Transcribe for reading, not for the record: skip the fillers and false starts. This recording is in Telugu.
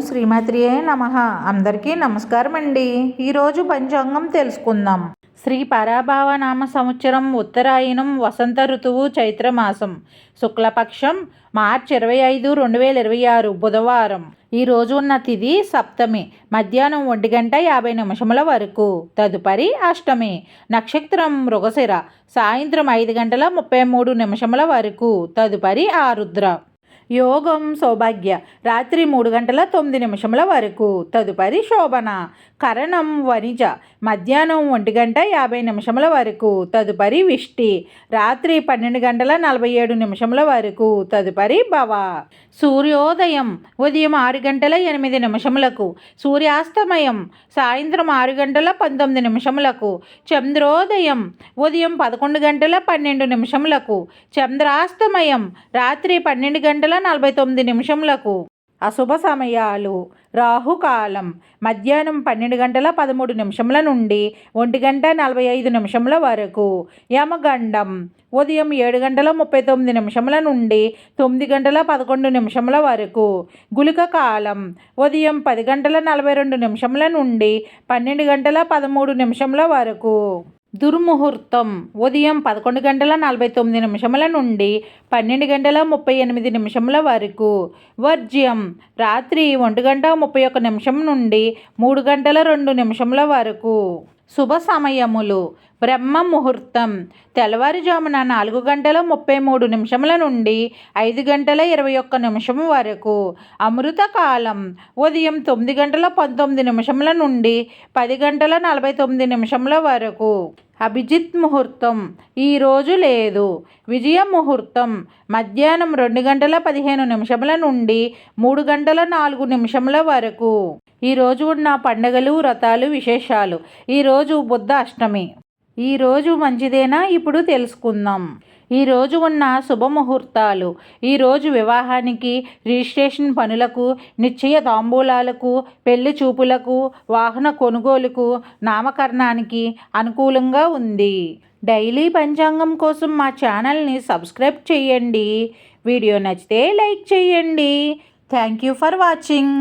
శ్రీమాత్రియే నమః. అందరికీ నమస్కారం అండి. ఈరోజు పంచాంగం తెలుసుకుందాం. శ్రీ పరాభావ నామ సంవత్సరం, ఉత్తరాయణం, వసంత ఋతువు, చైత్రమాసం, శుక్లపక్షం, మార్చి 25, 2026 బుధవారం. ఈ రోజు ఉన్న తిథి సప్తమి, మధ్యాహ్నం 1:50 వరకు. తదుపరి అష్టమి. నక్షత్రం మృగశిర, సాయంత్రం 5:33 వరకు. తదుపరి ఆరుద్ర. యోగం సౌభాగ్య, రాత్రి 3:09 వరకు. తదుపరి శోభన. కరణం వనిజ, మధ్యాహ్నం 1:50 వరకు. తదుపరి విష్టి, రాత్రి 12:47 వరకు. తదుపరి భవ. సూర్యోదయం ఉదయం 6:08. సూర్యాస్తమయం సాయంత్రం 6:19. చంద్రోదయం ఉదయం 11:12. చంద్రాస్తమయం రాత్రి 12:49. అశుభ సమయాలు: రాహుకాలం మధ్యాహ్నం 12:13 నుండి 1:45 వరకు. యమగండం ఉదయం 7:39 నుండి 9:11 వరకు. గుళిక కాలం ఉదయం 10:42 నుండి 12:13 వరకు. దుర్ముహూర్తం ఉదయం 11:49 నుండి 12:38 వరకు. వర్జ్యం రాత్రి 1:31 నుండి 3:02 వరకు. శుభ సమయములు: బ్రహ్మ ముహూర్తం తెల్లవారుజామున 4:33 నుండి 5:21 వరకు. అమృతకాలం ఉదయం 9:19 నుండి 10:49 వరకు. అభిజిత్ ముహూర్తం ఈరోజు లేదు. విజయ ముహూర్తం మధ్యాహ్నం 2:15 నుండి 3:04 వరకు. ఈరోజు ఉన్న పండుగలు, వ్రతాలు, విశేషాలు: ఈరోజు బుద్ధ అష్టమి. ఈరోజు మంచిదేనా? ఇప్పుడు తెలుసుకుందాం. ఈరోజు ఉన్న శుభముహూర్తాలు: ఈరోజు వివాహానికి, రిజిస్ట్రేషన్ పనులకు, నిశ్చయ తాంబూలాలకు, పెళ్లి చూపులకు, వాహన కొనుగోలుకు, నామకరణానికి అనుకూలంగా ఉంది. డైలీ పంచాంగం కోసం మా ఛానల్ని సబ్స్క్రైబ్ చేయండి. వీడియో నచ్చితే లైక్ చేయండి. Thank you for watching.